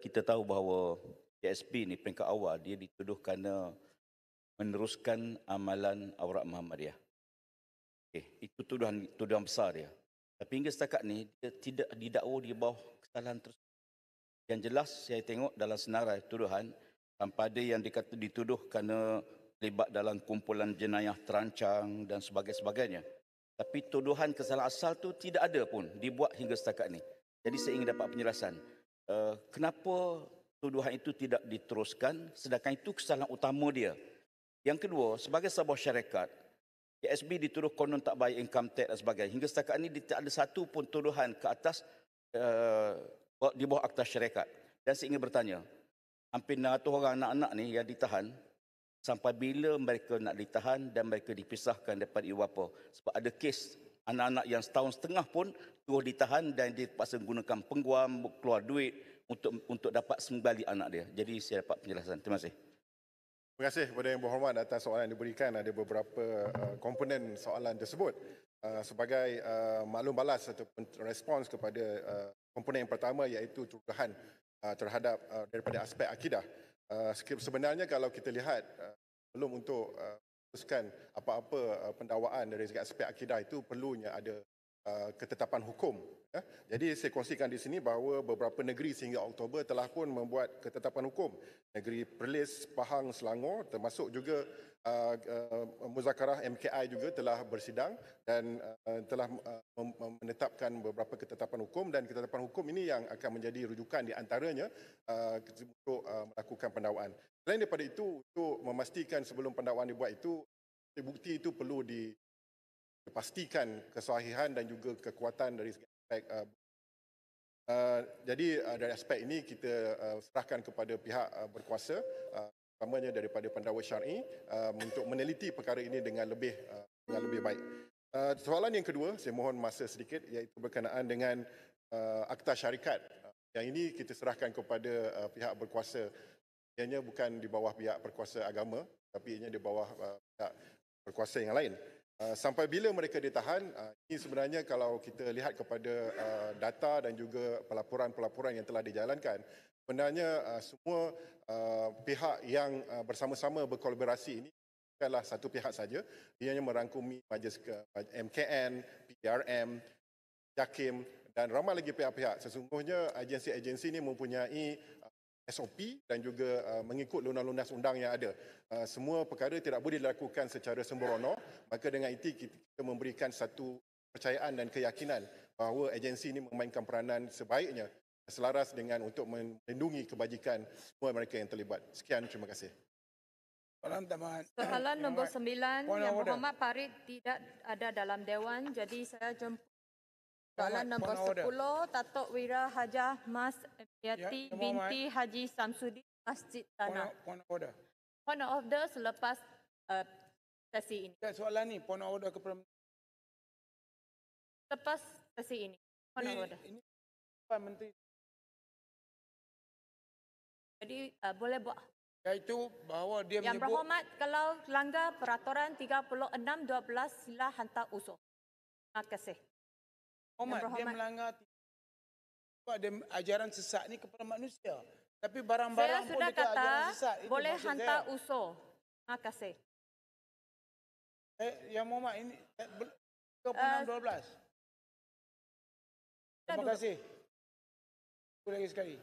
kita tahu bahawa PSP ni peringkat awal dia dituduh kerana meneruskan amalan Aurat Muhammadiyah. Itu tuduhan besar dia. Tapi hingga setakat ni dia tidak didakwa di bawah kesalahan tersebut. Yang jelas saya tengok dalam senarai tuduhan tanpa ada yang dituduh kerana terlibat dalam kumpulan jenayah terancang dan sebagainya. Tapi tuduhan kesalahan asal tu tidak ada pun dibuat hingga setakat ni. Jadi saya ingin dapat penjelasan. Kenapa tuduhan itu tidak diteruskan sedangkan itu kesalahan utama dia. Yang kedua, sebagai sebuah syarikat, PSB dituduh konon tak bayar income tax dan sebagainya. Hingga setakat ini tidak ada satu pun tuduhan ke atas di bawah akta syarikat. Dan saya ingin bertanya, hampir 600 orang anak-anak ni yang ditahan, sampai bila mereka nak ditahan dan mereka dipisahkan daripada ibu bapa? Sebab ada kes anak-anak yang setahun setengah pun terus ditahan dan dia terpaksa menggunakan pengguam, keluar duit untuk dapat kembali anak dia. Jadi saya dapat penjelasan. Terima kasih. Terima kasih kepada Yang Berhormat atas soalan yang diberikan. Ada beberapa komponen soalan tersebut. Sebagai maklum balas ataupun respons kepada komponen yang pertama iaitu tuduhan terhadap daripada aspek akidah. Sebenarnya kalau kita lihat belum untuk teruskan apa-apa pendakwaan dari segi aspek akidah itu perlunya ada ketetapan hukum. Jadi saya kongsikan di sini bahawa beberapa negeri sehingga Oktober telah pun membuat ketetapan hukum. Negeri Perlis, Pahang, Selangor termasuk juga Muzakarah MKI juga telah bersidang dan telah menetapkan beberapa ketetapan hukum dan ketetapan hukum ini yang akan menjadi rujukan di antaranya untuk melakukan pendakwaan. Selain daripada itu, untuk memastikan sebelum pendakwaan dibuat itu, bukti itu perlu dipastikan kesahihan dan juga kekuatan dari segi aspek. Jadi dari aspek ini kita serahkan kepada pihak berkuasa, utamanya daripada pendakwa syar'i untuk meneliti perkara ini dengan lebih baik. Soalan yang kedua, saya mohon masa sedikit, iaitu berkenaan dengan akta syarikat. Yang ini kita serahkan kepada pihak berkuasa. Ianya bukan di bawah pihak berkuasa agama, tapi ianya di bawah pihak berkuasa yang lain. Sampai bila mereka ditahan, ini sebenarnya kalau kita lihat kepada data dan juga pelaporan-pelaporan yang telah dijalankan, sebenarnya semua pihak yang bersama-sama berkolaborasi ini bukanlah satu pihak saja, ianya merangkumi Majlis MKN, PRM, JAKIM dan ramai lagi pihak-pihak. Sesungguhnya agensi-agensi ini mempunyai SOP dan juga mengikut lunas-lunas undang yang ada. Semua perkara tidak boleh dilakukan secara sembrono, maka dengan itu kita memberikan satu kepercayaan dan keyakinan bahawa agensi ini memainkan peranan sebaiknya selaras dengan untuk melindungi kebajikan semua mereka yang terlibat. Sekian, terima kasih. Soalan nombor 9, Yang Berhormat Farid tidak ada dalam Dewan, jadi saya jemput soalan nombor 10, Datuk Wira Hajah Mas Emiati binti Haji Samsudin, Masjid Tanah. Point of order. Point of order selepas sesi ini. Soalan ni, point of order kepada Lepas sesi ini. Point of order. Ini Pak Menteri. Jadi boleh buat. Iaitu bahawa dia Yang menyebut. Berhormat, kalau langgar peraturan 36/12 sila hantar usul. Terima kasih. Dia melanggar sebab dia ajaran sesat ni kepada manusia. Tapi Saya barang-barang pun sudah dekat kata ajaran sesat. Itu boleh maksud hantar saya. usul. Terima kasih. Yang Muhammad ini 36/12. Terima kasih. Lagi sekali.